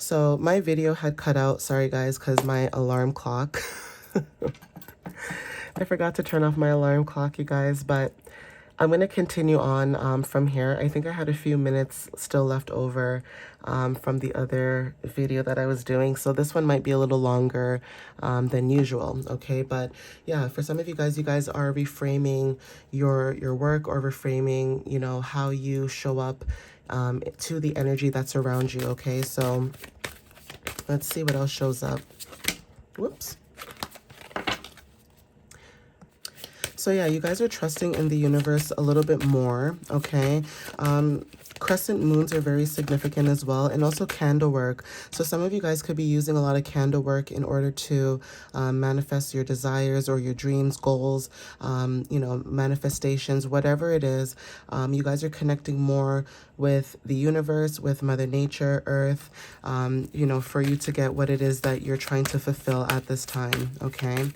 So my video had cut out, sorry guys, because my alarm clock. I forgot to turn off my alarm clock, you guys, but I'm going to continue on from here. I think I had a few minutes still left over from the other video that I was doing. So this one might be a little longer than usual, okay? But yeah, for some of you guys are reframing your work or reframing, you know, how you show up to the energy that's around you, okay? So let's see what else shows up. Whoops. So yeah, you guys are trusting in the universe a little bit more, okay? Crescent moons are very significant as well, and also candle work. So some of you guys could be using a lot of candle work in order to manifest your desires or your dreams, goals, you know, manifestations, whatever it is. You guys are connecting more with the universe, with Mother Nature, Earth, you know, for you to get what it is that you're trying to fulfill at this time, okay?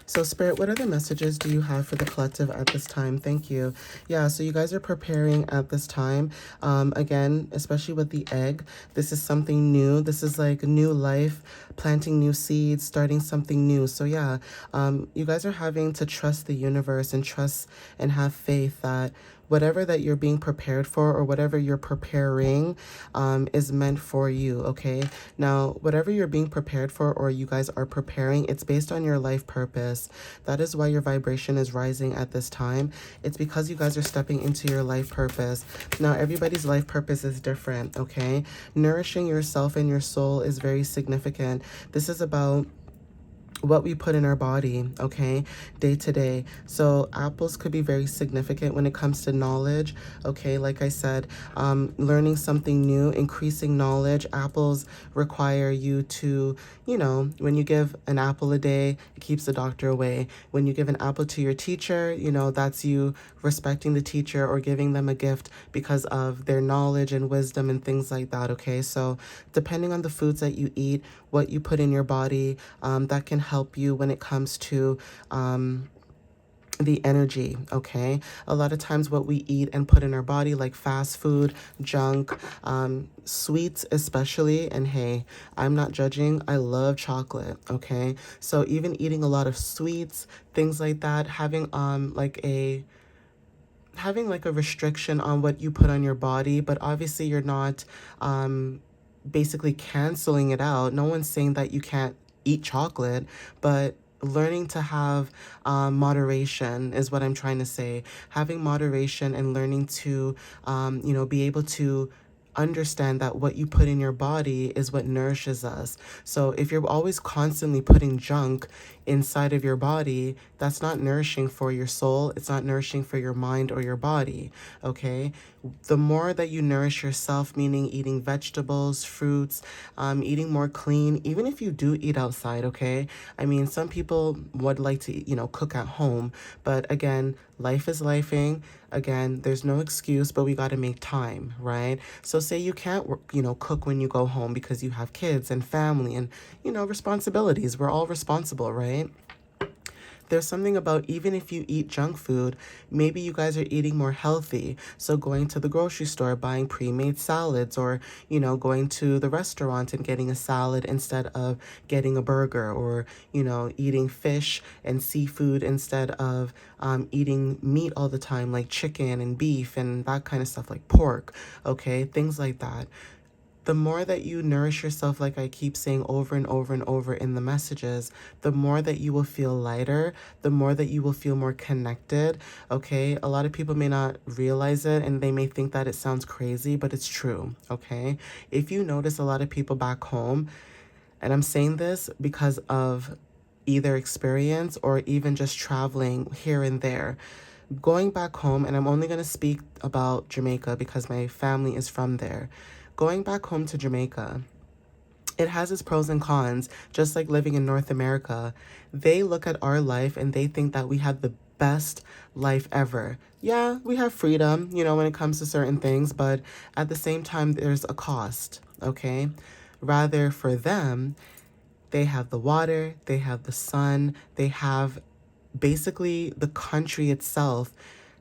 So Spirit, what other messages do you have for the collective at this time? Thank you. Yeah, so you guys are preparing at this time. Again, especially with the egg, this is something new. This is like new life, planting new seeds, starting something new. So yeah, you guys are having to trust the universe and trust and have faith that whatever that you're being prepared for or whatever you're preparing is meant for you, okay? Now, whatever you're being prepared for or you guys are preparing, it's based on your life purpose. That is why your vibration is rising at this time. It's because you guys are stepping into your life purpose. Now, everybody's life purpose is different, okay? Nourishing yourself and your soul is very significant. This is about what we put in our body, okay, day to day. So apples could be very significant when it comes to knowledge, okay? Like I said, learning something new, increasing knowledge. Apples require you to, you know, when you give an apple a day, it keeps the doctor away. When you give an apple to your teacher, you know, that's you respecting the teacher or giving them a gift because of their knowledge and wisdom and things like that, okay? So depending on the foods that you eat, what you put in your body, that can help you when it comes to the energy, okay? A lot of times what we eat and put in our body, like fast food, junk, sweets especially, and hey, I'm not judging, I love chocolate, okay? So even eating a lot of sweets, things like that, having like a restriction on what you put on your body, but obviously you're not basically canceling it out. No one's saying that you can't eat chocolate, but learning to have moderation is what I'm trying to say. Having moderation and learning to, you know, be able to understand that what you put in your body is what nourishes us. So if you're always constantly putting junk inside of your body, that's not nourishing for your soul. It's not nourishing for your mind or your body, okay? The more that you nourish yourself, meaning eating vegetables, fruits, eating more clean, even if you do eat outside, okay? I mean, some people would like to, you know, cook at home, but again, life is lifing. Again, there's no excuse, but we got to make time, right? So say you can't, you know, cook when you go home because you have kids and family and, you know, responsibilities. We're all responsible, right? There's something about even if you eat junk food, maybe you guys are eating more healthy. So going to the grocery store, buying pre-made salads, or, you know, going to the restaurant and getting a salad instead of getting a burger, or, you know, eating fish and seafood instead of eating meat all the time, like chicken and beef and that kind of stuff, like pork, okay? Things like that. The more that you nourish yourself, like I keep saying over and over and over in the messages, the more that you will feel lighter, the more that you will feel more connected, okay? A lot of people may not realize it and they may think that it sounds crazy, but it's true, okay? If you notice a lot of people back home, and I'm saying this because of either experience or even just traveling here and there, going back home, and I'm only going to speak about Jamaica because my family is from there. Going back home to Jamaica, it has its pros and cons, just like living in North America. They look at our life and they think that we have the best life ever. Yeah, we have freedom, you know, when it comes to certain things, but at the same time, there's a cost, okay? Rather, for them, they have the water, they have the sun, they have basically the country itself,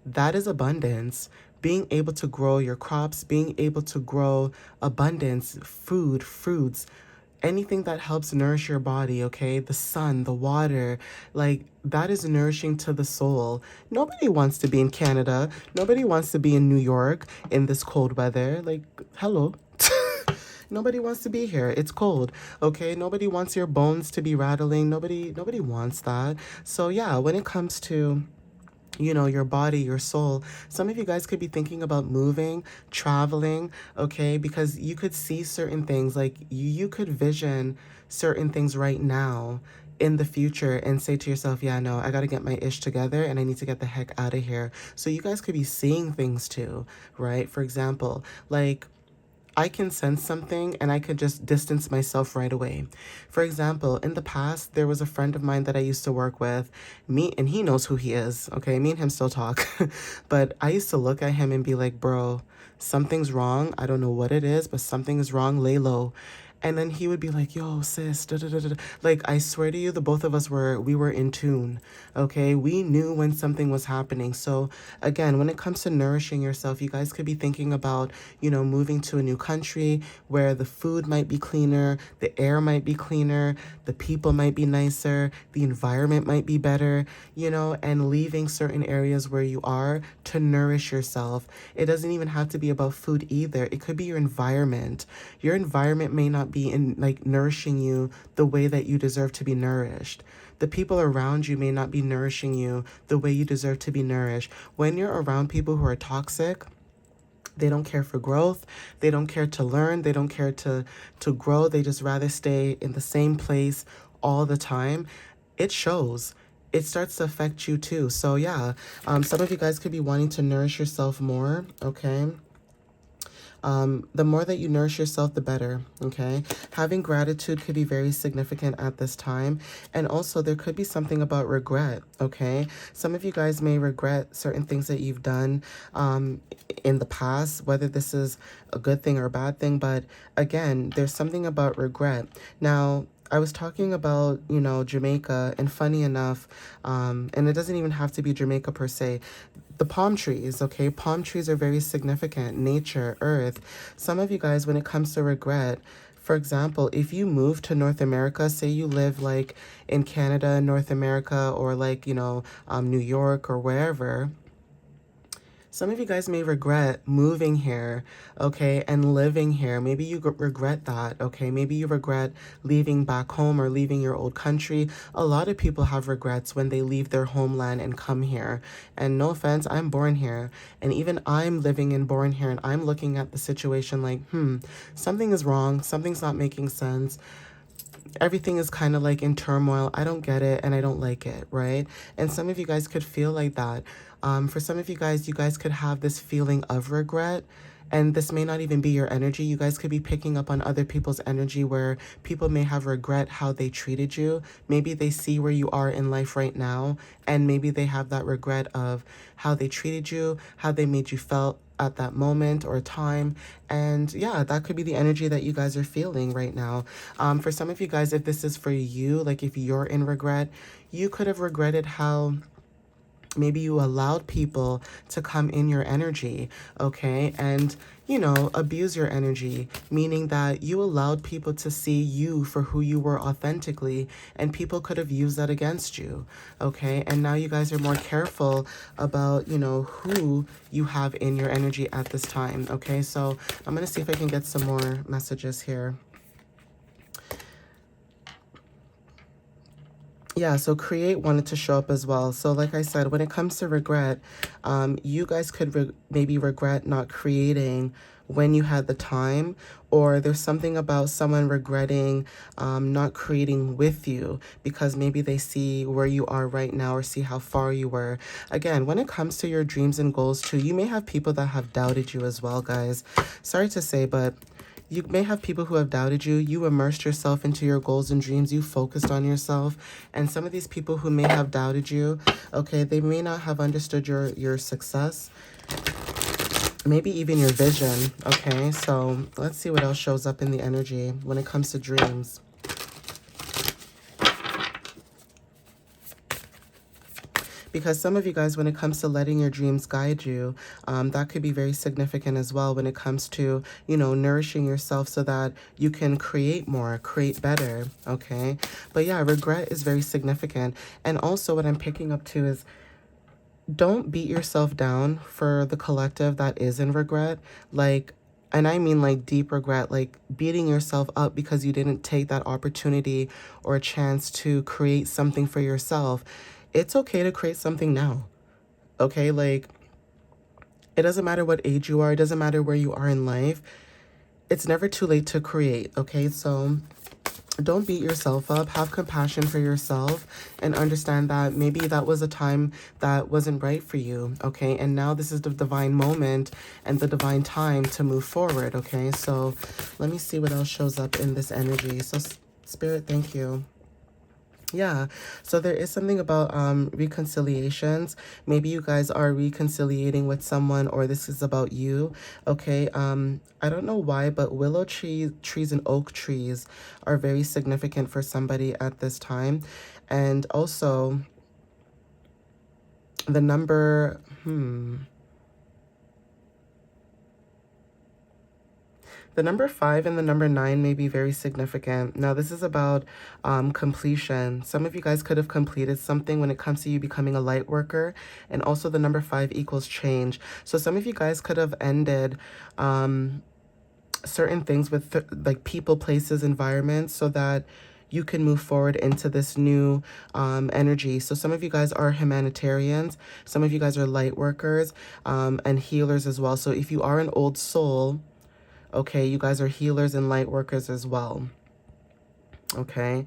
that is abundance. Being able to grow your crops, being able to grow abundance, food, fruits, anything that helps nourish your body, okay? The sun, the water, like that is nourishing to the soul. Nobody wants to be in Canada. Nobody wants to be in New York in this cold weather. Like, hello. Nobody wants to be here. It's cold. Okay? Nobody wants your bones to be rattling. Nobody wants that. So yeah, when it comes to your body, your soul. Some of you guys could be thinking about moving, traveling, okay? Because you could see certain things, like you could vision certain things right now in the future and say to yourself, yeah, no, I got to get my ish together and I need to get the heck out of here. So you guys could be seeing things too, right? For example, like I can sense something and I could just distance myself right away. For example, in the past, there was a friend of mine that I used to work with, and he knows who he is, okay? Me and him still talk. But I used to look at him and be like, bro, something's wrong. I don't know what it is, but something is wrong. Lay low. And then he would be like, yo, sis, da, da, da, da. Like, I swear to you, the both of us we were in tune, okay? We knew when something was happening. So again, when it comes to nourishing yourself, you guys could be thinking about, moving to a new country where the food might be cleaner, the air might be cleaner, the people might be nicer, the environment might be better, and leaving certain areas where you are to nourish yourself. It doesn't even have to be about food either. It could be your environment. Your environment may not be nourishing you the way that you deserve to be nourished. The people around you may not be nourishing you the way you deserve to be nourished. When you're around people who are toxic, they don't care for growth. They don't care to learn. They don't care to grow. They just rather stay in the same place all the time. It shows. It starts to affect you too. So yeah, some of you guys could be wanting to nourish yourself more, okay? The more that you nourish yourself, the better, okay? Having gratitude could be very significant at this time. And also, there could be something about regret, okay? Some of you guys may regret certain things that you've done in the past, whether this is a good thing or a bad thing. But again, there's something about regret. Now, I was talking about, Jamaica, and funny enough, and it doesn't even have to be Jamaica per se. The palm trees, okay? Palm trees are very significant. Nature, earth. Some of you guys, when it comes to regret, for example, if you move to North America, say you live like in Canada, North America, or like, New York or wherever, some of you guys may regret moving here, okay, and living here. Maybe you regret that, okay? Maybe you regret leaving back home or leaving your old country. A lot of people have regrets when they leave their homeland and come here. And no offense, I'm born here. And even I'm living and born here, and I'm looking at the situation like, something is wrong. Something's not making sense. Everything is kind of like in turmoil. I don't get it and I don't like it, right? And some of you guys could feel like that. For some of you guys could have this feeling of regret. And this may not even be your energy. You guys could be picking up on other people's energy where people may have regret how they treated you. Maybe they see where you are in life right now, and maybe they have that regret of how they treated you, how they made you felt at that moment or time. And yeah, that could be the energy that you guys are feeling right now. For some of you guys, if this is for you, like if you're in regret, you could have regretted how maybe you allowed people to come in your energy, okay? And, abuse your energy, meaning that you allowed people to see you for who you were authentically, and people could have used that against you, okay? And now you guys are more careful about, who you have in your energy at this time, okay? So I'm going to see if I can get some more messages here. Yeah, so create wanted to show up as well. So like I said, when it comes to regret, you guys could maybe regret not creating when you had the time, or there's something about someone regretting not creating with you because maybe they see where you are right now or see how far you were. Again, when it comes to your dreams and goals too, you may have people that have doubted you as well, guys. Sorry to say, but you may have people who have doubted you. You immersed yourself into your goals and dreams. You focused on yourself. And some of these people who may have doubted you, okay, they may not have understood your success, maybe even your vision, okay? So let's see what else shows up in the energy when it comes to dreams. Because some of you guys, when it comes to letting your dreams guide you, that could be very significant as well when it comes to, you know, nourishing yourself so that you can create more, create better, okay? But yeah, regret is very significant. And also what I'm picking up too is, don't beat yourself down for the collective that is in regret. Like, and I mean like deep regret, like beating yourself up because you didn't take that opportunity or a chance to create something for yourself. It's okay to create something now. Okay? Like, it doesn't matter what age you are, it doesn't matter where you are in life. It's never too late to create, okay? So don't beat yourself up. Have compassion for yourself and understand that maybe that was a time that wasn't right for you, okay? And now this is the divine moment and the divine time to move forward, okay? So let me see what else shows up in this energy. So Spirit, thank you. Yeah, so there is something about reconciliations. Maybe you guys are reconciliating with someone, or this is about you. Okay, I don't know why, but willow trees and oak trees are very significant for somebody at this time. And also the number, the number 5 and the number 9 may be very significant. Now, this is about completion. Some of you guys could have completed something when it comes to you becoming a light worker. And also the number 5 equals change. So some of you guys could have ended certain things with like people, places, environments, so that you can move forward into this new energy. So some of you guys are humanitarians. Some of you guys are light workers and healers as well. So if you are an old soul, okay, you guys are healers and light workers as well. Okay.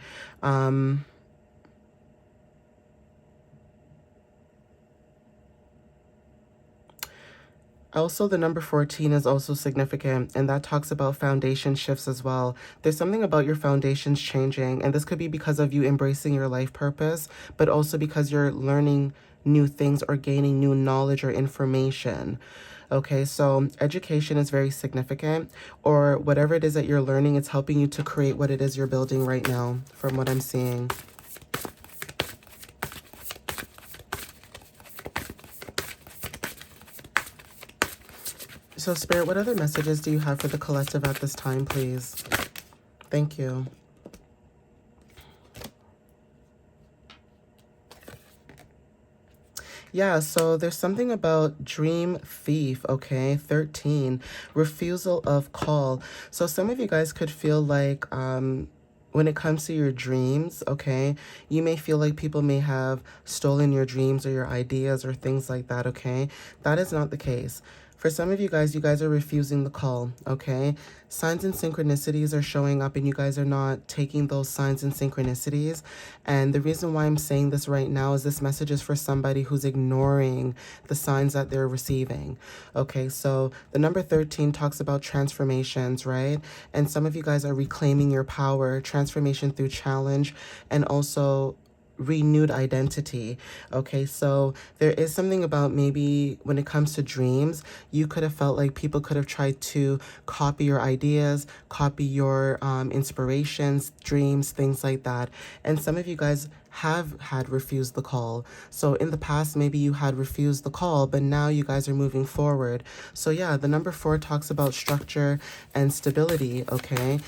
Also, the number 14 is also significant, and that talks about foundation shifts as well. There's something about your foundations changing, and this could be because of you embracing your life purpose, but also because you're learning new things or gaining new knowledge or information. Okay, so education is very significant, or whatever it is that you're learning, it's helping you to create what it is you're building right now, from what I'm seeing. So, Spirit, what other messages do you have for the collective at this time, please? Thank you. Yeah, so there's something about dream thief, okay? 13, refusal of call. So some of you guys could feel like when it comes to your dreams, okay, you may feel like people may have stolen your dreams or your ideas or things like that, okay? That is not the case. For some of you guys are refusing the call, okay? Signs and synchronicities are showing up and you guys are not taking those signs and synchronicities. And the reason why I'm saying this right now is this message is for somebody who's ignoring the signs that they're receiving. Okay, so the number 13 talks about transformations, right? And some of you guys are reclaiming your power, transformation through challenge, and also renewed identity. Okay, so there is something about maybe when it comes to dreams, you could have felt like people could have tried to copy your ideas, copy your inspirations, dreams, things like that. And some of you guys have had refused the call. So in the past, maybe you had refused the call, but now you guys are moving forward. So yeah, the number 4 talks about structure and stability, okay?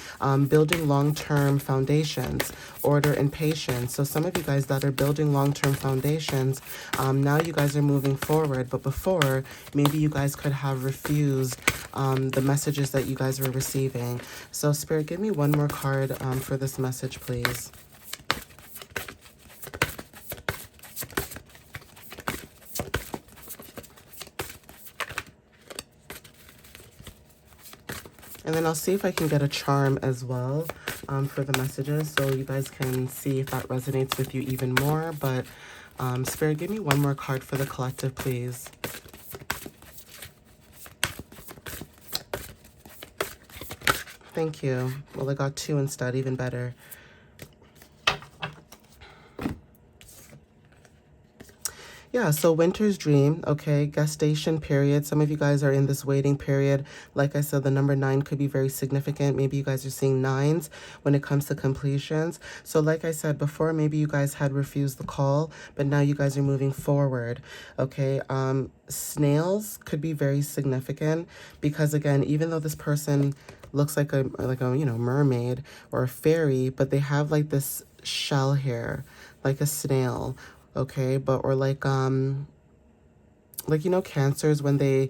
Building long-term foundations, order and patience. So some of you guys that are building long-term foundations, now you guys are moving forward. But before, maybe you guys could have refused the messages that you guys were receiving. So Spirit, give me one more card for this message, please. And then I'll see if I can get a charm as well for the messages, so you guys can see if that resonates with you even more. But Spirit, give me one more card for the collective, please. Thank you. Well, I got 2 instead, even better. Yeah, so winter's dream, okay, gestation period. Some of you guys are in this waiting period. Like I said, the number 9 could be very significant. Maybe you guys are seeing 9s when it comes to completions. So like I said before, maybe you guys had refused the call, but now you guys are moving forward, okay? Snails could be very significant because, again, even though this person looks like a mermaid or a fairy, but they have like this shell hair, like a snail, okay? But or like cancers when they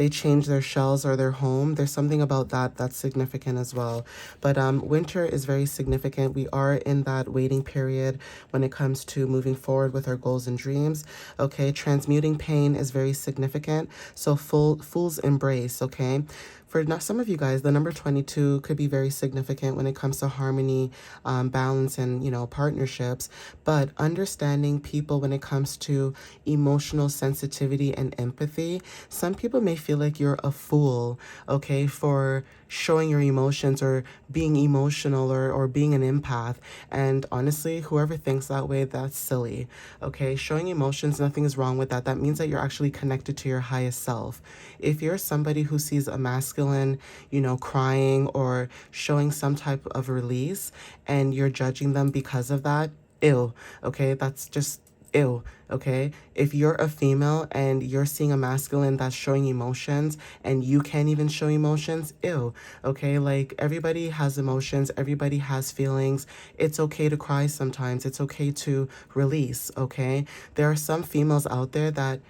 change their shells or their home. There's something about that that's significant as well. But winter is very significant. We are in that waiting period when it comes to moving forward with our goals and dreams. Okay, transmuting pain is very significant. So fool's embrace. Okay, for some of you guys, the number 22 could be very significant when it comes to harmony, balance, and partnerships. But understanding people when it comes to emotional sensitivity and empathy, some people may feel like you're a fool, okay, for showing your emotions or being emotional or being an empath. And honestly, whoever thinks that way, that's silly, okay? Showing emotions, nothing is wrong with that. That means that you're actually connected to your highest self. If you're somebody who sees a masculine, crying or showing some type of release and you're judging them because of that, ew, okay? That's just ew, okay? If you're a female and you're seeing a masculine that's showing emotions and you can't even show emotions, ew, okay? Like, everybody has emotions, everybody has feelings. It's okay to cry sometimes, it's okay to release, okay? There are some females out there that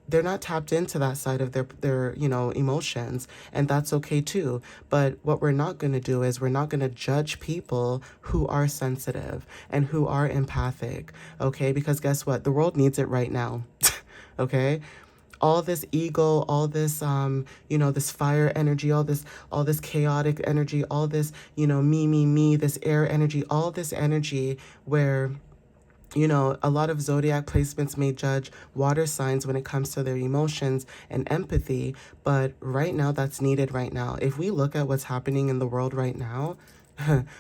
they're not tapped into that side of their emotions, and that's okay too. But what we're not going to do is we're not going to judge people who are sensitive and who are empathic, okay? Because guess what, the world needs it right now. Okay, all this ego, all this this fire energy, all this chaotic energy, all this me, this air energy, all this energy where a lot of zodiac placements may judge water signs when it comes to their emotions and empathy, but right now that's needed right now. If we look at what's happening in the world right now,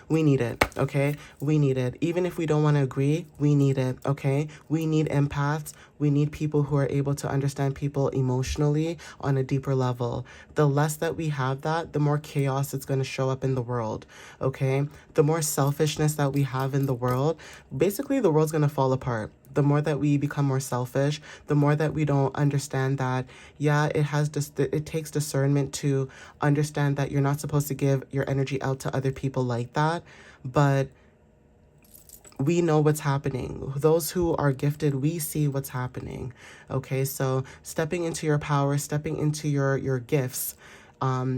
we need it, okay? We need it. Even if we don't want to agree, we need it, okay? We need empaths. We need people who are able to understand people emotionally on a deeper level. The less that we have that, the more chaos it's going to show up in the world, okay? The more selfishness that we have in the world, basically the world's going to fall apart. The more that we become more selfish, the more that we don't understand that, yeah, it takes discernment to understand that you're not supposed to give your energy out to other people like that, but we know what's happening. Those who are gifted, we see what's happening. Okay, so stepping into your power, stepping into your gifts,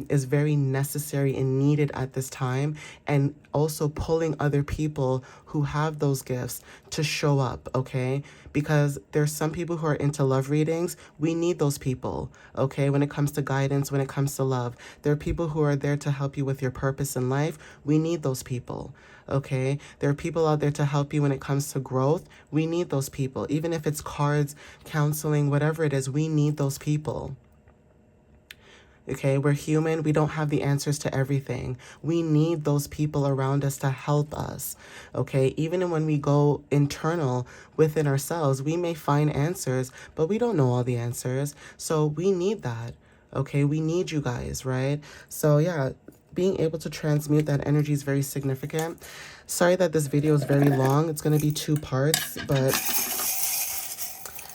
is very necessary and needed at this time, and also pulling other people who have those gifts to show up, okay? Because there's some people who are into love readings. We need those people, okay? When it comes to guidance, when it comes to love, there are people who are there to help you with your purpose in life. We need those people, okay? There are people out there to help you when it comes to growth. We need those people. Even if it's cards, counseling, whatever it is, we need those people. Okay, we're human. We don't have the answers to everything. We need those people around us to help us. Okay, even when we go internal within ourselves, we may find answers, but we don't know all the answers. So we need that. Okay, we need you guys, right? So yeah, being able to transmute that energy is very significant. Sorry that this video is very long. It's going to be 2 parts, but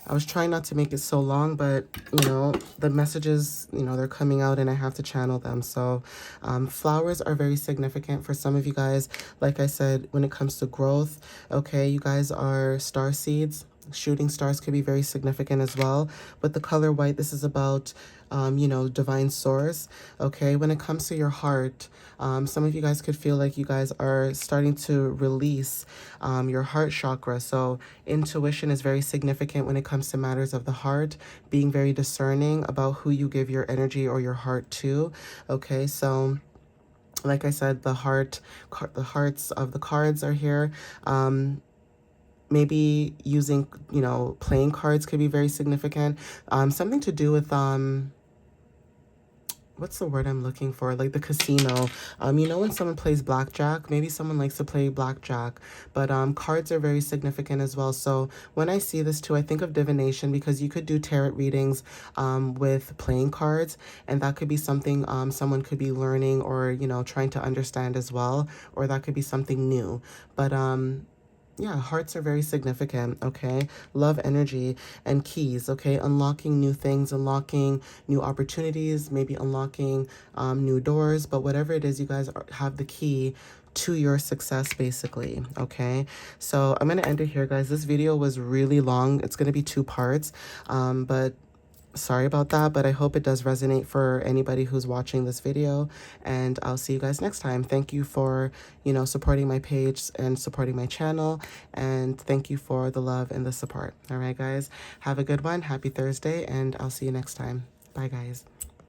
I was trying not to make it so long, but, the messages, they're coming out and I have to channel them. So flowers are very significant for some of you guys. Like I said, when it comes to growth, okay, you guys are star seeds. Shooting stars could be very significant as well. With the color white, this is about, divine source. Okay, when it comes to your heart, some of you guys could feel like you guys are starting to release your heart chakra. So intuition is very significant when it comes to matters of the heart, being very discerning about who you give your energy or your heart to. Okay, so like I said, the hearts of the cards are here. Maybe using, playing cards could be very significant. Something to do with what's the word I'm looking for? Like the casino. You know, when someone plays blackjack, maybe someone likes to play blackjack, but cards are very significant as well. So when I see this too, I think of divination, because you could do tarot readings with playing cards, and that could be something someone could be learning, or, you know, trying to understand as well, or that could be something new. But yeah, hearts are very significant, okay? Love energy and keys, okay? Unlocking new things, unlocking new opportunities, maybe unlocking new doors, but whatever it is, you guys have the key to your success, basically, okay? So I'm going to end it here, guys. This video was really long. It's going to be 2 parts, but sorry about that, but I hope it does resonate for anybody who's watching this video, and I'll see you guys next time. Thank you for, you know, supporting my page and supporting my channel, and thank you for the love and the support. All right, guys, have a good one. Happy Thursday, and I'll see you next time. Bye, guys.